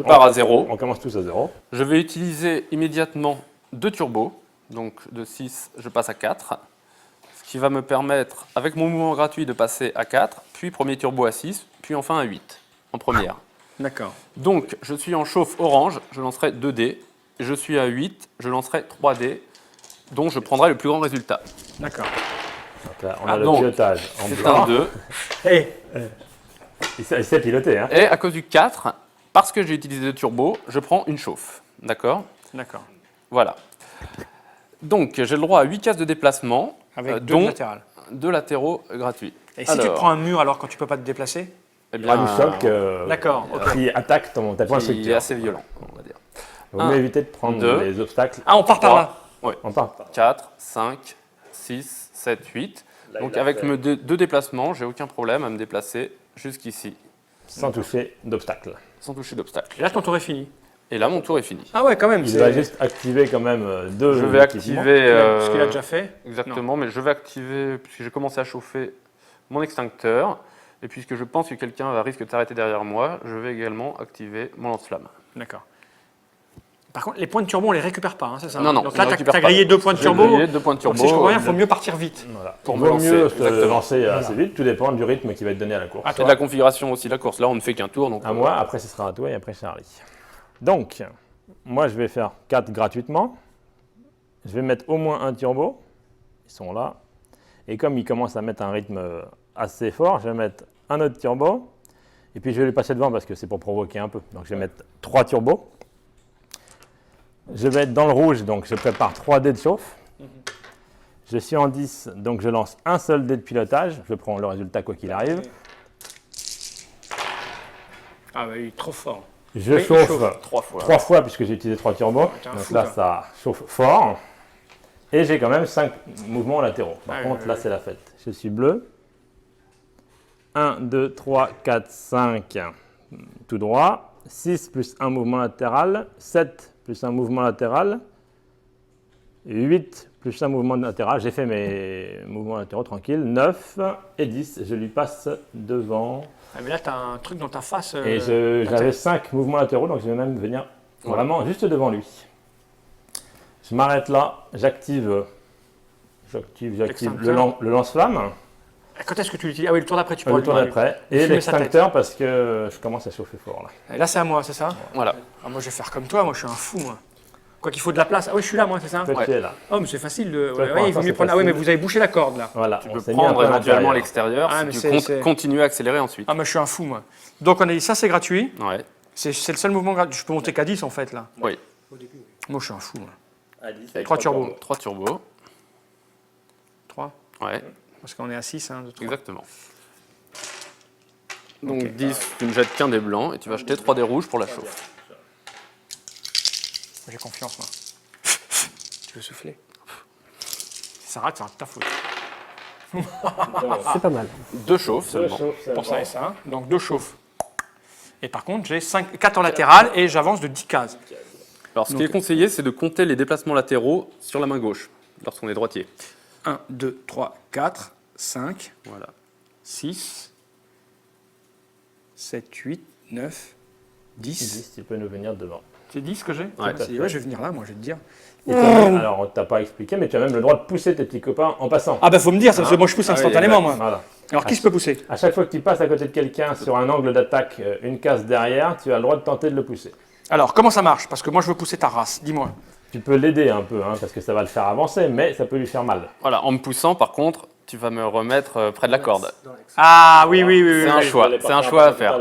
pars à 0. On commence tous à 0. Je vais utiliser immédiatement 2 turbos. Donc de 6, je passe à 4. Ce qui va me permettre, avec mon mouvement gratuit, de passer à 4, puis premier turbo à 6, puis enfin à 8 en première. D'accord. Donc je suis en chauffe orange, je lancerai 2 dés. Je suis à 8, je lancerai 3 dés, dont je prendrai le plus grand résultat. D'accord. Donc là, on a le donc, pilotage en C'est blanc. un 2. Et Il sait piloter. Hein. Et à cause du 4, parce que j'ai utilisé 2 turbos, je prends une chauffe. D'accord? d'accord. Voilà. Donc j'ai le droit à 8 cases de déplacement, Avec 2 dont latérales. 2 latéraux gratuits. Et si tu prends un mur alors quand tu peux pas te déplacer? Eh Il y aura du choc D'accord, ok. qui attaque ta point de il est structure. assez violent, on va dire. Il vaut mieux Un, éviter de prendre 2. les obstacles. Ah, on part par là. On part. 4, 5, 6, 7, 8. Donc avec mes 2 déplacements, j'ai aucun problème à me déplacer jusqu'ici, Sans toucher d'obstacles. sans toucher d'obstacle. Et là, ton tour est fini. Et là, mon tour est fini. Ah ouais, quand même. Il va juste activer quand même 2 Je vais activer... Ce qu'il a déjà fait. Exactement, mais je vais activer, puisque j'ai commencé à chauffer mon extincteur, et puisque je pense que quelqu'un risque de s'arrêter derrière moi, je vais également activer mon lance-flamme. D'accord. Par contre, les points de turbo, on les récupère pas, hein, c'est ça? Non, non, Donc on là, les tu récupère as pas. grillé 2 points de J'ai turbo. grillé 2 points de Donc, turbo. si je comprends bien, il faut mieux partir vite. Voilà. Pour Il me vaut lancer, mieux se exactement. lancer assez vite, tout dépend du rythme qui va être donné à la course. À C'est toi. de la configuration aussi de la course. Là, on ne fait qu'un tour. Donc, À moi, après ce sera à toi et après Charlie. Donc, moi je vais faire 4 gratuitement. Je vais mettre au moins un turbo. Ils sont là. Et comme ils commencent à mettre un rythme assez fort, je vais mettre un autre turbo. Et puis je vais les passer devant parce que c'est pour provoquer un peu. Donc je vais mettre 3 turbos. Je vais être dans le rouge, donc je prépare 3 dés de chauffe. Je suis en 10, donc je lance un seul dé de pilotage. Je prends le résultat quoi qu'il arrive. Ah bah, il est trop fort. Je Oui, il chauffe chauffe 3 fois puisque j'ai utilisé 3 turbos. t'es un Donc fou, là, toi. ça chauffe fort. Et j'ai quand même 5 mouvements latéraux. Par Ouais, contre, ouais, là, ouais. c'est la fête. Je suis bleu. 1, 2, 3, 4, 5, tout droit. 6 plus un mouvement latéral. 7 plus un mouvement latéral. 8 plus un mouvement latéral. J'ai fait mes mouvements latéraux tranquilles. 9 et 10. Je lui passe devant. Ah, mais là, tu as un truc dans ta face. Et j'avais 5 mouvements latéraux, donc je vais même venir vraiment juste devant lui. Je m'arrête là, j'active le lance-flamme, Quand est-ce que tu l'utilises? Ah oui, le tour d'après, tu le pourras tour lui- d'après, lui et fumer sa tête. l'extincteur parce que je commence à chauffer fort là. Et là, c'est à moi, c'est ça? voilà. Ah, moi, je vais faire comme toi. Moi, je suis un fou, moi. Quoi qu'il faut de la place. Ah oui, je suis là, moi, c'est ça? Toi, tu es là. Oh, mais c'est facile de. Toi, Ouais, pour il l'instant, vaut mieux c'est prendre. Ah oui, mais facile. vous avez bouché la corde, là. Voilà, Tu on peux s'est mis un prendre peu à éventuellement à l'intérieur. l'extérieur Ah, mais si c'est- tu continues à accélérer ensuite. Ah, mais je suis un fou, moi. Donc, on a dit ça, c'est gratuit. Ouais. C'est le seul mouvement gratuit. Je peux monter qu'à 10, en fait, là. Oui. Moi, je suis un fou, moi. Avec 3 turbos. 3 turbos. 3. Ouais, Parce qu'on est à 6, hein, 2, 3. exactement. Donc 10, tu ne jettes qu'un des blancs et tu vas jeter 3 des rouges pour la chauffe. J'ai confiance, moi. Tu veux souffler? Si ça rate, c'est ta faute. C'est pas mal. 2 chauffes seulement. Pour ça et ça. Donc 2 chauffes. Et par contre, j'ai 4 en latéral et j'avance de 10 cases. Alors ce qui est conseillé, c'est de compter les déplacements latéraux sur la main gauche lorsqu'on est droitier. 1, 2, 3, 4, 5, Voilà. 6, 7, 8, 9, 10. Tu peux nous venir devant. C'est 10 que j'ai? Ouais. C'est- ouais, je vais venir là, moi, je vais te dire. Et alors, on ne t'a pas expliqué, mais tu as même le droit de pousser tes petits copains en passant. Ah bah faut me dire, ça, parce que moi je pousse instantanément, moi. Voilà. Alors qui je peux pousser? À chaque fois que tu passes à côté de quelqu'un sur un angle d'attaque, une case derrière, tu as le droit de tenter de le pousser. Alors comment ça marche? Parce que moi je veux pousser ta race, dis-moi. Tu peux l'aider un peu, hein, parce que ça va le faire avancer, mais ça peut lui faire mal. Voilà, en me poussant, par contre, tu vas me remettre près de la corde. Ah oui, oui, oui. C'est oui, un oui. choix, c'est un choix à faire.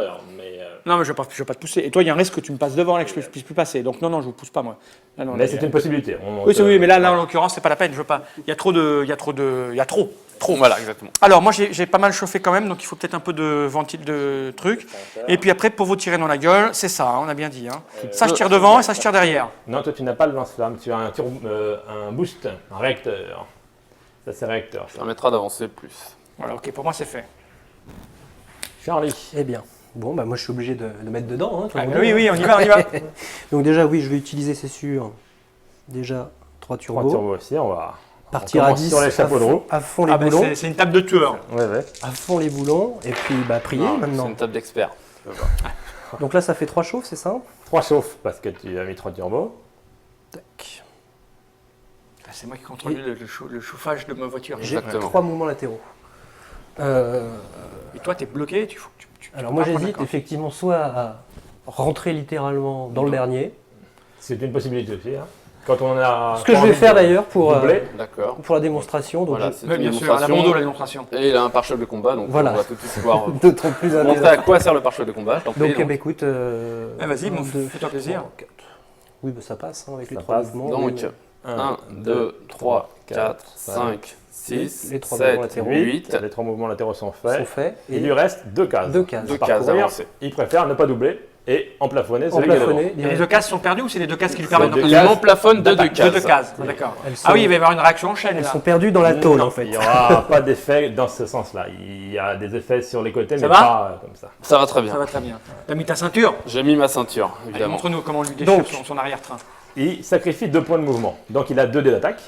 Non, mais je vais pas te pousser. Et toi, il y a un risque que tu me passes devant et que je ne puisse plus passer. Donc non, non, je vous pousse pas, moi. Là, non, Mais là, c'est une possibilité. Oui, c'est oui, mais là, en l'occurrence, c'est pas la peine. Je veux pas. Il y a trop. Trop. Voilà, exactement. Alors moi j'ai pas mal chauffé quand même, donc il faut peut-être un peu de ventile de truc. Et puis après pour vous tirer dans la gueule, c'est ça, hein, on a bien dit. Hein. Ça je tire devant et ça je tire derrière. Non, toi tu n'as pas le lance-flamme, tu as un boost, un réacteur. Ça c'est réacteur. Ça permettra d'avancer plus. Voilà, ok, pour moi c'est fait. Charlie. Eh bien. Bon, bah moi je suis obligé de mettre dedans. Hein, tout le monde. Oui, oui, on y va, on y va. Donc déjà, oui, je vais utiliser, c'est sûr, déjà 3 3 turbos. turbos aussi, on va Partir à commence 10 sur les chapeaux de roue. à fond les Ah ben boulons. c'est une table de tueur. Ouais, ouais. À fond les boulons. Et puis, bah, prier Non, C'est maintenant. une table d'expert. Donc là, ça fait 3 chauves, c'est ça? 3 chauffes parce que tu as mis 3 turbos. Tac. Ah, c'est moi qui contrôle le chauffage de ma voiture. J'ai Exactement. 3 mouvements latéraux. Et toi, tu es bloqué, Alors moi, pars pas, j'hésite d'accord. effectivement soit à rentrer littéralement dans le dernier. C'est une possibilité aussi. Hein. Quand on a. Ce que je vais faire d'ailleurs pour D'accord. la démonstration. Donc Voilà, je- c'est Oui, une bien sûr, à la démonstration. Bordeaux, la démonstration. Et il a un pare-choc de combat, donc Voilà. on va tout de suite pouvoir d'autant plus montrer à intéressant. quoi sert le pare-choc de combat. Je t'en prie, Donc, donc. bah, écoute. Vas-y, un, mon, deux, fais-toi plaisir. trois, quatre. Oui, bah, ça passe hein, avec Ça les 3 passe. mouvements. Donc, oui, 1, 2, 3, 4, 5, 6, Les trois mouvements 7, latéraux. 8. Les 3 mouvements latéraux sont mais faits. sont faits. Il lui reste 2 cases. 2 cases. Deux Parcourir. cases avancées. Il préfère ne pas doubler et en plafonner En celui qui est devant. plafonné. Et les 2 cases sont perdues ou c'est les 2 cases qui lui permettent deux de Il m'en plafonne de 2 cases. Deux cases, d'accord. Elles sont- Ah oui, il va y avoir une réaction en chaîne Elles là. sont perdues dans la tôle Non, en fait. Il n'y aura pas d'effet dans ce sens-là. Il y a des effets sur les côtés, Ça mais va pas comme ça. Ça va très Ça bien. va très bien. T'as mis ta ceinture. J'ai mis ma ceinture, Allez, évidemment. montre-nous comment on lui déchire Donc. son arrière-train. Il sacrifie 2 points de mouvement. Donc il a 2 dés d'attaque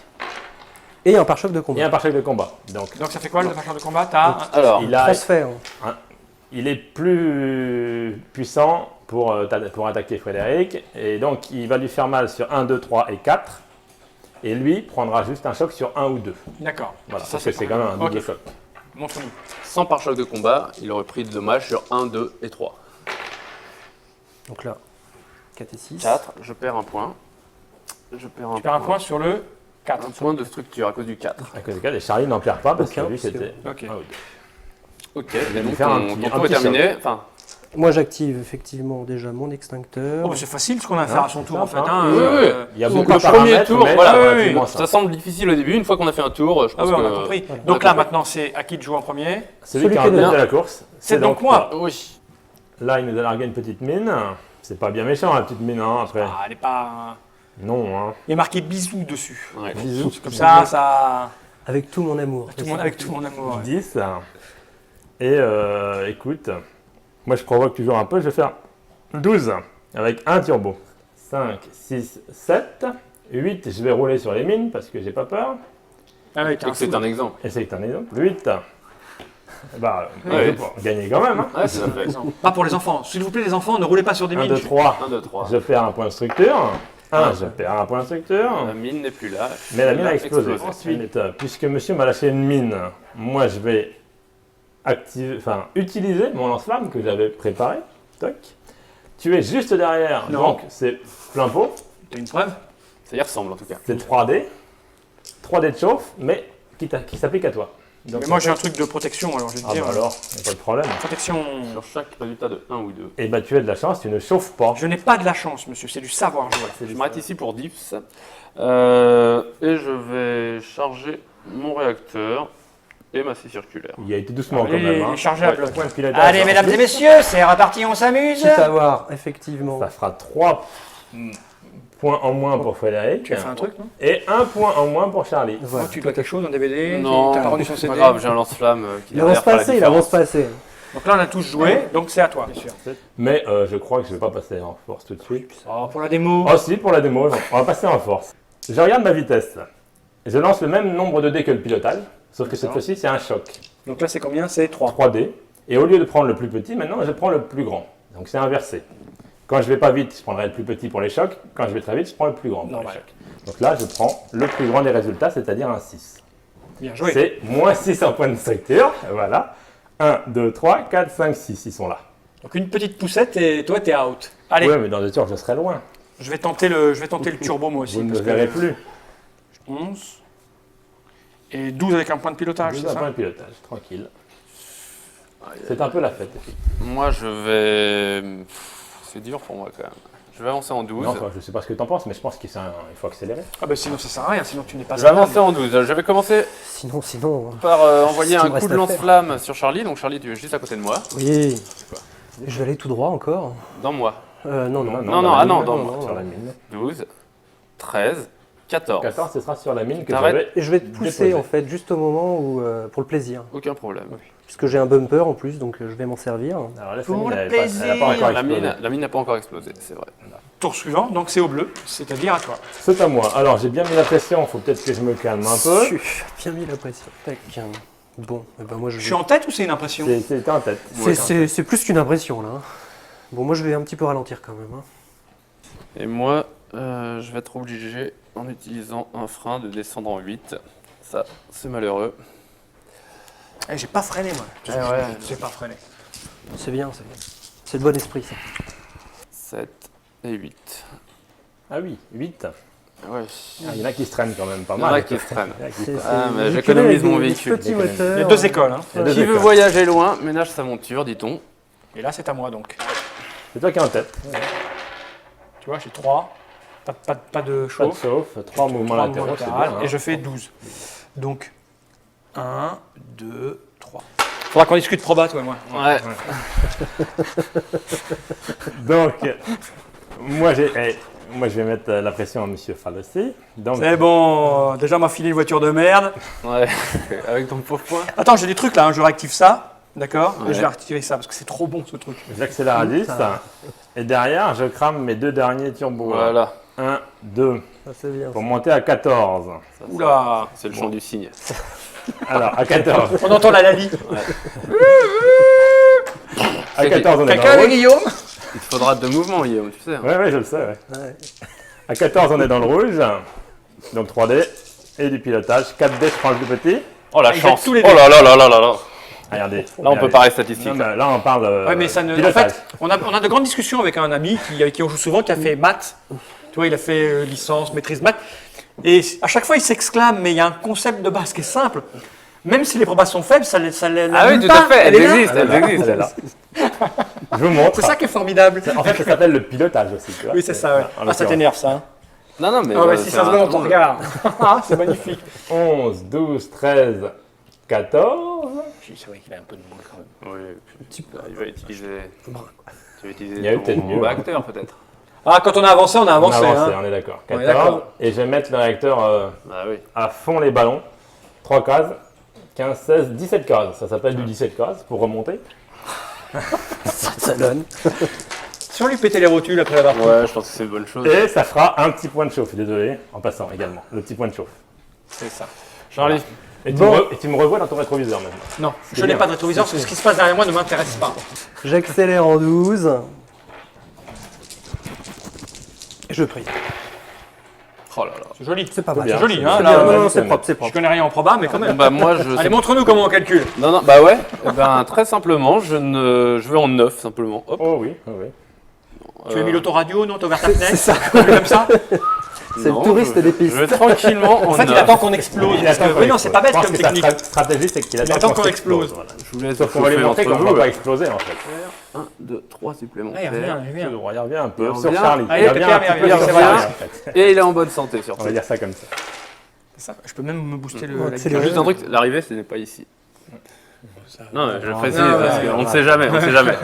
Et un pare-choc de et combat. un pare-choc de combat. Donc Donc ça fait quoi le marqueur de combat? T'as Alors, il, a, Transfert. il est plus puissant pour attaquer Frédéric. Et donc il va lui faire mal sur 1, 2, 3 et 4. Et lui prendra juste un choc sur 1 ou 2. D'accord. Voilà, Ça, parce que c'est quand même un double Ok. choc. Montre-nous. sans pare-choc de combat, il aurait pris de dommages sur 1, 2 et 3. Donc là, 4 et 6. 4, je perds un point. Je perds Tu perds un point sur le 4. Un point de structure à cause du 4. À cause des 4, et Charlie n'en perd pas parce que Aucun, lui parce que- c'était Ok. 1 ou 2. Ok, et donc faire un ton petit- tour un est petit terminé. Enfin, Moi, j'active effectivement déjà mon extincteur. Oh, bah, c'est facile ce qu'on a à faire à son c'est tour ça, en fait. hein. hein, Oui, oui. Il y a donc beaucoup le de premier paramètres, tour, mais voilà, relativement ça simple. semble difficile au début. Une fois qu'on a fait un tour, je Ah pense oui, on a que... compris. Voilà. Donc là maintenant c'est à qui de jouer en premier? Celui qui a qui est en tête devant. de la course, C'est donc moi. Oui. Là, il nous a largué une petite mine. C'est pas bien méchant la petite mine, hein, après. Ah, elle est pas. Non, hein. Il y a marqué bisous dessus. Ouais. Bisous. Comme ça. Avec tout mon amour. Avec tout mon amour. ouais. 10. Et écoute, moi je provoque toujours un peu, je vais faire 12 avec un turbo. 5, 6, 7, 8, je vais rouler sur les mines parce que j'ai pas peur. Ah oui, Et t'as un que c'est fou. un exemple. Et c'est un exemple. 8. Bah, Ouais. je peux gagner quand même. Hein. Ouais, c'est fait. Pas pour les enfants. S'il vous plaît, les enfants, ne roulez pas sur des 1, mines. 2, 3. 1, 2, 3. Je perds un point de structure. 1, je perds un point de structure. La mine n'est plus là. Mais la mine a explosé. explosé. Ensuite, puisque monsieur m'a lâché une mine, moi je vais utiliser mon lance-flamme que j'avais préparé. Toc. Tu es juste derrière, Non. donc c'est plein pot. T'as une preuve? Ça y ressemble en tout cas. C'est 3D. 3D de chauffe, mais qui s'applique à toi. Donc, Mais moi j'ai un truc de protection, alors je vais te Ah dire. bah alors, y a pas de problème. Protection. Sur chaque résultat de 1 ou 2. Et bah tu as de la chance, tu ne chauffes pas. Je n'ai pas de la chance, monsieur, c'est du savoir jouer. Je m'arrête ici pour diffs. Et je vais charger mon réacteur et ma scie circulaire. Il a été doucement Allez, quand même. les Hein. chargeables. Ouais, point de pilotage. Allez, mesdames et messieurs, c'est reparti, on s'amuse. Quitte à avoir, effectivement. Ça fera 3 points en moins pour Frédéric. Tu as fait un truc, non? Et 1 point en moins pour Charlie. Voilà. Oh, tu dois quelque chose, un DVD? Non, T'as pas rendu son c'est CD? pas grave, j'ai un lance-flamme qui Il avance derrière fera la passer, il avance différence. passer. Donc là, on a tous joué, donc c'est à toi, bien sûr. Mais je crois que je vais pas passer en force tout de suite. Oh, pour la démo. Oh si, pour la démo, on va passer en force. Je regarde ma vitesse. Je lance le même nombre de dés que le pilotage, sauf que cette D'accord. fois-ci c'est un choc. Donc là, c'est combien? C'est 3. 3 dés. Et au lieu de prendre le plus petit, maintenant je prends le plus grand. Donc c'est inversé. Quand je vais pas vite, je prendrai le plus petit pour les chocs. Quand je vais très vite, je prends le plus grand pour les Normal. chocs. Donc là, je prends le plus grand des résultats, c'est-à-dire un 6. Bien joué. C'est moins 6 en point de structure. Voilà. 1, 2, 3, 4, 5, 6, ils sont là. Donc une petite poussette et toi, t'es out. Allez, Oui, mais dans 2 tours, je serai loin. je vais tenter le turbo moi aussi. Vous ne me parce que- verrez plus. 11. Et 12 avec un point de pilotage, c'est 12 ça? points de pilotage, tranquille. C'est un peu la fête. Moi, je vais... C'est dur pour moi quand même. Je vais avancer en 12. Non, enfin, je sais pas ce que tu en penses, mais je pense qu'il faut accélérer. Ah bah sinon ça sert à rien, sinon tu n'es pas Je vais avancer en 12. Je vais commencer Sinon. par envoyer Ce qu'il un me reste coup de à lance-flamme sur Charlie. Donc Charlie, tu es juste à côté de moi. Oui. Je vais aller tout droit encore. Dans moi. Non. Non, dans non, la ah mine, non, dans moi. sur la mine. 12, 13, 14. 14, ce sera sur la mine que T'arrêtes. j'avais. Et je vais te pousser Déposé. en fait juste au moment où, pour le plaisir. Aucun problème. Puisque j'ai un bumper en plus, donc je vais m'en servir. Alors là, Pour mine, le elle n'a pas encore La explosé. mine n'a pas encore explosé, c'est vrai. Tour suivant, donc c'est au bleu, c'est-à-dire à toi. C'est à moi. Alors, j'ai bien mis la pression, il faut peut-être que je me calme un peu. J'ai bien mis la pression. Tac. Bon, eh ben moi je Je vais... suis en tête ou c'est une impression? C'est en tête. Ouais. C'est plus qu'une impression là. hein. Bon, moi je vais un petit peu ralentir quand même. Hein. Et moi, je vais être obligé, en utilisant un frein, de descendre en 8. Ça, c'est malheureux. Eh, j'ai pas freiné, moi. ouais. J'ai pas freiné. C'est bien, c'est bien. C'est le bon esprit, ça. 7 et 8. Ah oui, 8. Ouais. Il y en a qui se traînent quand même pas Il y en mal. a qui se traînent. Il y en a qui se C'est- traînent. Ah, c'est mais véhiculé j'économise avec mon des véhicule. petits J'économise. Il y a moteurs. deux écoles. Hein. Il y a deux Qui veut écoles. voyager loin, ménage sa monture, dit-on. Et là, c'est à moi, donc. C'est toi qui es en tête. Tu vois, j'ai 3. Pas de Pas de chauffe. chauffe, 3 mouvements 3 latéraux, c'est latérales, bien. hein. et je fais 12. Donc, 1, 2, 3. Faudra qu'on discute probat, toi et moi. Ouais. Donc, moi, moi, je vais mettre la pression à Monsieur Falossi. Donc, C'est bon, déjà m'a filé une voiture de merde. Ouais. Avec ton pauvre point. Attends, j'ai des trucs là, hein, je réactive ça, d'accord. Ouais. Et je vais activer ça parce que c'est trop bon ce truc. j'accélère à 10. Ça. Et derrière, je crame mes deux derniers turbos. Voilà. 1, 2, Ça, c'est bien. pour monter à 14. Ça, Oula, c'est le chant du cygne. Alors, à 14. on entend la Lali. À 14, on est dans Quelqu'un le avec rouge. Guillaume? Il te faudra 2 mouvements, Guillaume, tu sais. Hein. Ouais, je le sais. Ouais. Ouais. À 14, on est dans le rouge. Donc 3D. Et du pilotage. 4D, je prends le plus petit. Oh la Ils chance. mettent tous les Oh là là là là là là. Regardez. Là, on peut Regardez. parler statistique. Non, mais là, on parle Ouais, mais ça ne. En pilotage. fait, on a de grandes discussions avec un ami avec qui on joue souvent, qui a fait maths. Tu vois, il a fait licence, maîtrise maths. Et à chaque fois, il s'exclame, mais il y a un concept de base qui est simple. Même si les probas sont faibles, ça Ah oui, l'annule tout pas. à fait, Elle elles est là. existent, elles Elle existent. est là. Je vous montre. C'est ça qui est formidable. En fait, ça s'appelle le pilotage aussi. Tu vois. Oui, c'est ça, ouais. En Ah, ça l'occurrence. t'énerve, ça. Hein. Non, non, mais. Ah ouais, c'est si ça se un voit, on te tour. regarde. Ah, c'est magnifique. 11, 12, 13, 14. C'est vrai qu'il a un peu de boule quand même. Oui, il va utiliser. Tu vas utiliser Il y a eu ton peut-être mieux, combat hein. acteur, peut-être. Ah, quand on a avancé, on a avancé. on a avancé, Hein. on est d'accord. On est 14. d'accord. Et je vais mettre le réacteur Ah oui. à fond les ballons. 3 cases. 15, 16, 17 cases. Ça s'appelle du 17 cases pour remonter. Ça donne. Si on lui pétait les rotules après l'avoir pris. Ouais, je pense que c'est une bonne chose. Et ça fera un petit point de chauffe. Désolé, en passant également. Le petit point de chauffe. C'est ça. Charlie. Et tu, Bon. et tu me revois dans ton rétroviseur maintenant. Non, C'est je n'ai bien. pas de rétroviseur parce que ce qui se passe derrière moi ne m'intéresse pas. J'accélère en 12. Et je prie. Oh là là. C'est joli. C'est pas mal. bien. C'est joli, C'est hein. bien. Là, Non, non, vas-y, c'est ça propre, c'est je propre. connais rien en proba, mais quand même. Bah, moi, je. Allez, montre-nous comment on calcule. Non, non, bah ouais. Eh ben, très simplement, je vais en 9, simplement. Hop. Oh oui, oh oui. Tu as mis l'autoradio, non? T'as ouvert ta fenêtre? C'est ça. Comme ça? C'est Non, le touriste je- des pistes. Je vais tranquillement en En fait, 9. il attend qu'on explose. parce que- Oui, non, c'est pas bête comme technique. Sa stratégie, c'est qu'il attend qu'on explose. Voilà. Je vous laisse Sauf qu'on va lui chauffer montrer entre qu'on ne vous. va pas exploser en fait. 1, 2, 3 Ah, il supplémentaires. revient, il Il revient. revient un peu Il sur revient. Charlie. Allez, il revient un Pépère, petit peu il sur revient. Charlie C'est en fait. Et il est en bonne santé, surtout. On va dire ça comme ça. C'est ça. Je peux même me booster le. Ouais, la accélérer. guitare. Juste un truc, l'arrivée, ce n'est pas ici. Non, je le précise, non, parce ouais, qu'on ne sait jamais, on ne sait jamais.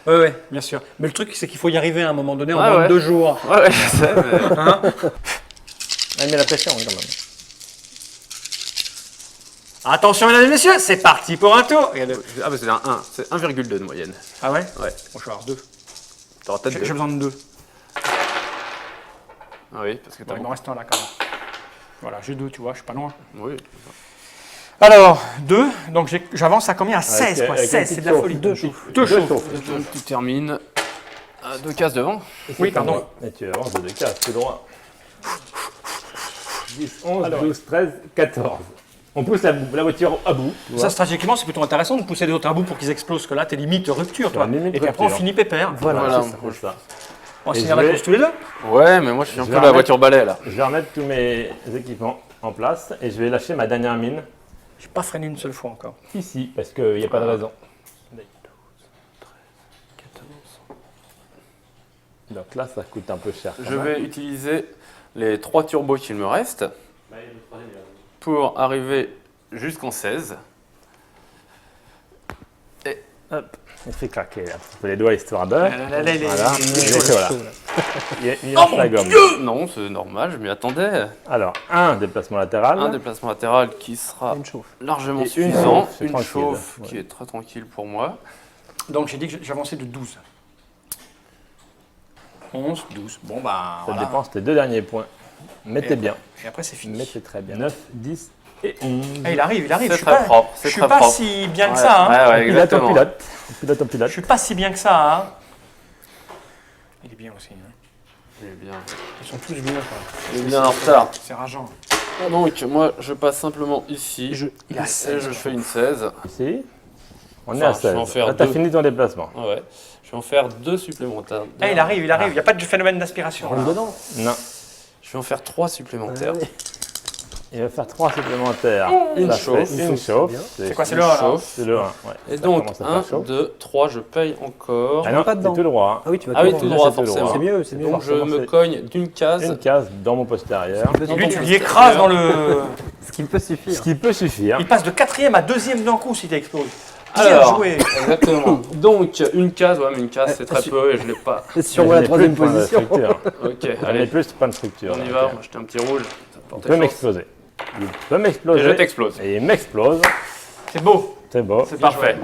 Ouais, ouais, bien sûr. Mais le truc, c'est qu'il faut y arriver à un moment donné en Ouais, moins de ouais. 2 jours. Ouais, ouais, je sais, mais... Hein? Ah, il met la pression quand même. Attention, mesdames et messieurs, c'est parti pour un tour. Regardez. Ah, bah c'est un 1, c'est 1,2 de moyenne. Ah ouais? Ouais. Bon, je vais avoir 2. T'auras peut-être J'ai 2. besoin de 2. Ah oui, parce que Bon, t'as... il m'en reste un là quand même. Voilà, j'ai 2, tu vois, je suis pas loin. Oui. Alors, 2, donc j'avance à combien? À 16, quoi. avec 16, une c'est de la petite folie. chauffe. 2 Deux chauffes. chauffes. Tu termines à 2 cases devant. Oui, pardon. Et tu avances de 2 cases, tout droit. 10, 11, 12, 13, 14. On pousse la voiture à bout. tu vois. Ça, stratégiquement, c'est plutôt intéressant de pousser les autres à bout pour qu'ils explosent, parce que là, t'es limite rupture, toi. Ouais, limite Et puis après, on rupture. finit pépère. Voilà. C'est ça. On Et signe je la vais- course tous les deux. Ouais, mais moi je suis un Je peu vais la remettre- voiture balai là. Je vais remettre tous mes équipements en place et je vais lâcher ma dernière mine J'ai pas freiné une seule fois encore. ici parce qu'il n'y a pas de raison. Donc là, ça coûte un peu cher. quand Je même. vais utiliser les 3 turbos qu'il me reste pour arriver jusqu'en 16. Hop, il fait claquer un petit peu les doigts histoire de. Voilà. Là, Et voilà. Il Oh lâche mon la gomme. Non, c'est normal, je m'y attendais. Alors, un déplacement latéral. Un déplacement latéral qui sera Une chauffe. largement Et une suffisant. chauffe, c'est Une tranquille, chauffe ouais. qui est très tranquille pour moi. Donc j'ai dit que j'avançais de 12. 11, 12. Bon, bah. Ça Voilà. dépense tes 2 derniers points. Mettez bien. Et après, c'est fini. Mettez très bien. 9, 10 et 11. Ah, il arrive. C'est Je suis très pas, propre, je c'est suis très pas propre. si bien que Ouais, ça. Hein. ouais, Pilote en exactement. pilote. Pilote en Je pilote. suis pas si bien que ça. Hein. Il est bien aussi. Hein. Il est bien. Ils sont tous bien. Quoi. Il est bien en retard. C'est rageant. Donc, moi, je passe simplement ici. Il a Et 16. je fais une 16. Ici, on est Enfin, à je vais 16. en faire Là, t'as deux. fini ton déplacement. Ah ouais. Je vais en faire 2 supplémentaires. Ah, il arrive. Il n'y a pas de phénomène d'aspiration. Rentre là. dedans. Non. Je vais en faire 3 supplémentaires. Ouais. Il va faire 3 supplémentaires. Une Ça chauffe. fait Une chauffe. C'est quoi, c'est Une le 1 là chauffe. C'est le 1. Ouais. Et Ça donc, commence à 1, faire chaud. 2, 3, je paye encore. Ah non, pas c'est dedans. tout droit. Ah oui, tu vas Ah oui, tout tout droit. droit, c'est tout forcément. C'est mieux, c'est mieux. Donc, je forcément, me c'est- cogne d'une case. Une case dans mon postérieur. Deuxième Lui, tour. tu l'écrases dans le. Ce qui peut suffire. Ce qui peut suffire. Il passe de 4e à 2e d'un coup si t'exploses. Bien Alors, joué. exactement. Donc, une case, ouais, mais une case, c'est très peu et je l'ai pas. Sur Je la n'ai troisième plus de point de position. structure. Ok, J'en ai allez, plus de point de structure. on y donc, va, on va jeter un petit rouge. Ça Il porte peut chance. m'exploser. Il peut Et m'exploser. je t'explose. Et il m'explose. C'est beau. C'est beau. C'est Parfait.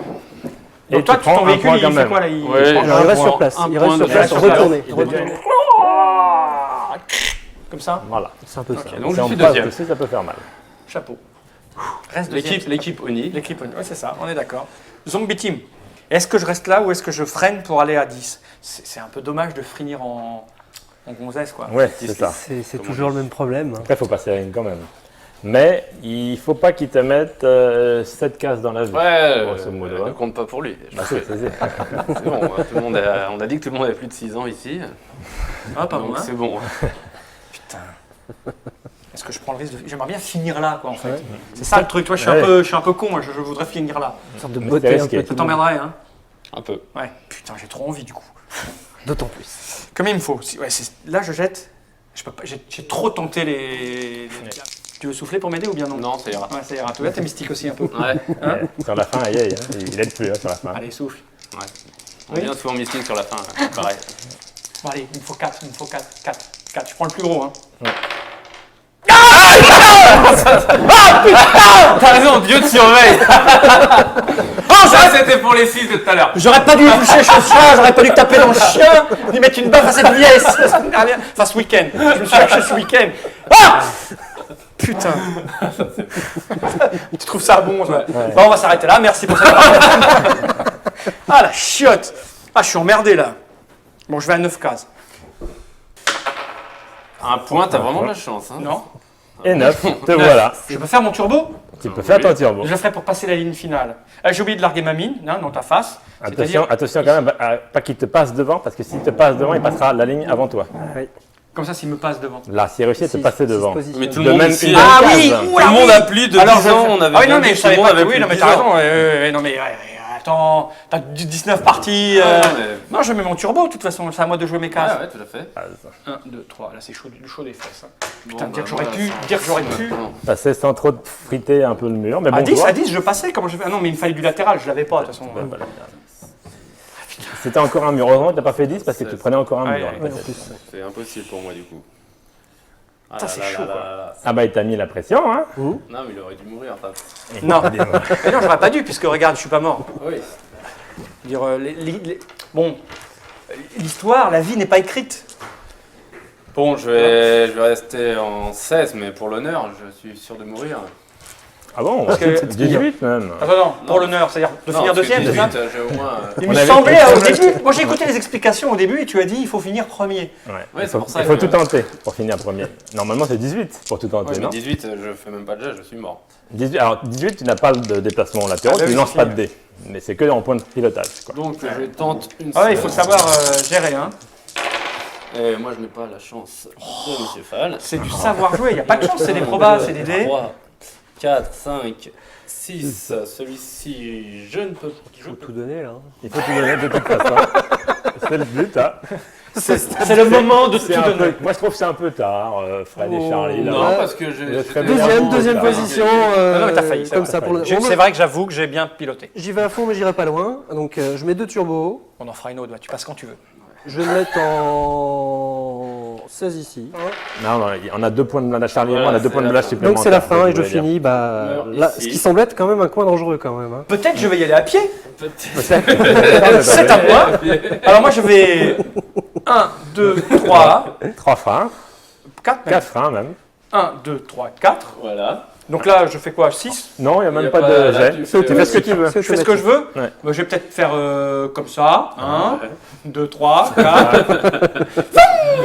Et Donc toi, tu prends ton un véhicule, point il quand fait même. quoi là Ouais, Non, il reste point- sur place. un Il point reste de sur place. réaction. Retournez. Il devient- Comme ça. Voilà. C'est un peu ça. donc Si je on suis passe deuxième. dessus, ça peut faire mal. Chapeau. Reste deuxième. L'équipe Oni. L'équipe, ouais, c'est ça, on est d'accord. Zombie Team. Est-ce que je reste là ou est-ce que je freine pour aller à 10 ? C'est un peu dommage de finir en gonzesse, quoi. Ouais, c'est ça. C'est toujours le même problème. Après, il faut passer la ligne quand même. Mais il ne faut pas qu'il te mette 7 cases dans la vie. Ouais, Grosso modo, ne hein. compte pas pour lui. Bah, c'est- C'est bon, tout le monde on a dit que tout le monde avait plus de 6 ans ici. Ah, pas Donc bon, hein. c'est bon. Putain. Est-ce que je prends le risque de... J'aimerais bien finir là, quoi, en fait. Ouais. C'est ça le truc, toi, Ouais. je suis un peu con, moi, je voudrais finir là. Une sorte de Mais beauté c'est un risqué. peu. Ça tout le monde. t'emmerderait, hein. Un peu. Ouais. Putain, j'ai trop envie, du coup. D'autant plus. Combien il me faut ? Ouais, là, je jette. Je peux pas... J'ai trop tenté les... Tu veux souffler pour m'aider ou bien non ? Non, ça ira. Ouais, ça ira. Toi, t'es mystique aussi un peu. Ouais. Hein Sur la fin, aïe, aïe, hein. Il aide plus hein, sur la fin. Allez, souffle. Ouais. On Oui. vient souvent mystique sur la fin, pareil. Bon, allez, il me faut 4, il me faut 4. 4. Je prends le plus gros, hein. T'as raison, Dieu te surveille. Oh, ça c'était pour les 6 de tout à l'heure. J'aurais pas dû toucher ce chat, j'aurais pas dû taper dans le chien, ni mettre une baffe à cette vieille la semaine dernière. Enfin, ce week-end. Je me suis lâché ce week-end. Ah putain. Tu trouves ça bon, toi ? Ouais. Bon, on va s'arrêter là. Merci pour cette Ah, la chiotte. Ah, je suis emmerdé, là. Bon, je vais à 9 cases. Un point, t'as vraiment de la chance. Hein. Non ? Et 9, te voilà. Je peux faire mon turbo ? Tu peux faire ton turbo. Je le ferai pour passer la ligne finale. J'ai oublié de larguer ma mine, hein, dans ta face. Attention, attention quand même, à pas qu'il te passe devant, parce que s'il te passe devant, il passera la ligne avant toi. Oui. Comme ça, s'il me passe devant. Là, s'il réussit à te passer devant. Mais tout De le monde même ici, une Ah case. oui, tout le monde a plus de 10 Alors, ans, on avait ah oui, bien non, mais dit je que tout le savais monde pas. avait Oui, plus non, de mais 10 t'as ans. raison. Non, mais attends, t'as 19 parties. Ah, Non, je mets mon turbo, de toute façon. C'est à moi de jouer mes cases. Ouais, tout à fait. 1, 2, 3. Là, c'est chaud, chaud des fesses. Hein. Bon, Putain, dire que bah, j'aurais pu. Passer sans trop de friter un peu le mur, mais bon. À 10, toi, à 10, je passais. Comment je fais ? Ah non, mais il me fallait du latéral, je l'avais pas, de toute façon. voilà. C'était encore un mur. Heureusement que t'as pas fait 10 parce que tu prenais encore un Ouais, mur. ouais, Ouais, en plus. C'est impossible pour moi du coup. Ah Putain, là c'est là chaud, là quoi. là là. Ah bah il t'a mis la pression, hein. Non, mais il aurait dû mourir. Non, mais non, j'aurais pas dû, puisque regarde, je suis pas mort. Oui. Dire, bon, l'histoire, la vie n'est pas écrite. Bon, je vais rester en 16, mais pour l'honneur, je suis sûr de mourir. Ah bon, que- 18 même. Attends, non, pour l'honneur, c'est-à-dire de Non, finir parce que deuxième, c'est ça 18, j'ai au moins. Il On me avait- semblait au début, moi j'ai écouté les explications au début et tu as dit il faut finir premier. Ouais. Ouais, il c'est faut, pour ça il faut que- tout tenter pour finir premier. Normalement c'est 18 pour tout tenter, Ouais, mais non 18, je fais même pas de jet, je suis mort. 18, alors 18 tu n'as pas de déplacement latéraux, Ah bah tu oui, lances c'est pas de fini. dés. Mais c'est que en point de pilotage. Quoi. Donc je tente une Ah ouais, il faut 16. savoir gérer, hein. Et moi, je n'ai pas la chance de Monsieur Fall. C'est du savoir jouer, il n'y a pas de chance, c'est des probas, c'est des dés. 3, 4, 5, 6. Celui-ci, je ne peux pas. Il faut tout donner là. Il faut tout donner de toute façon. C'est le but. Hein. C'est le moment de tout C'est un peu- donner. moi je trouve que c'est un peu tard, Fred et Charlie. Là. Non, Ouais. parce que j'ai. Vous êtes très j'étais- bien. Deuxième Ah, position. Ah non, mais t'as failli, c'est Comme vrai, ça t'as pour le. failli. Bon, C'est vrai que j'avoue que j'ai bien piloté. J'y vais à fond, mais j'irai pas loin. Donc je mets 2 turbos. On en fera une autre, tu passes quand tu veux. Je vais le mettre en 16 ici. Non, non, on a 2 points de blindage, Charlie et moi, on a Voilà, 2 c'est points de la blindage fin. supplémentaires. Donc c'est la fin et je voulais dire. finis. Bah, Meurs là, ici. ce qui semble être quand même un coin dangereux quand même. Hein. Peut-être je vais y aller à pied. Peut-être. C'est à moi. Alors moi je vais 1, 2, 3, 3 freins, 4, 4 freins même. 1, 2, 3, 4. Voilà. Donc là, je fais quoi? 6? Non, il n'y a Il y même a pas pas- de là, jet. tu Tu fais- fais ce que tu veux. Je fais ce que je veux. Ouais. Bah, je vais peut-être faire comme ça. 1, 2, 3, 4.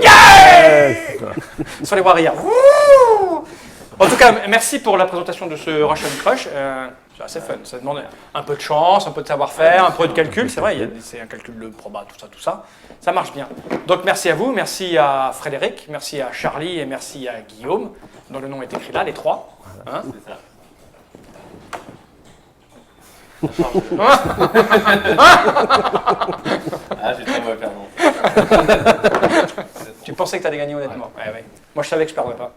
Yes. Sur les bras arrière. Wouh. En tout cas, merci pour la présentation de ce Russian Crush. C'est assez fun. Ça demande un peu de chance, un peu de savoir-faire, un peu de calcul. C'est vrai, c'est un calcul de proba, tout ça, tout ça. Ça marche bien. Donc merci à vous, merci à Frédéric, merci à Charlie et merci à Guillaume, dont le nom est écrit là, les trois. Hein? C'est ça. Ah, j'ai trop mauvais perdant. Tu pensais que tu allais gagner honnêtement. Ouais, ouais. Moi je savais que je ne perdrais pas.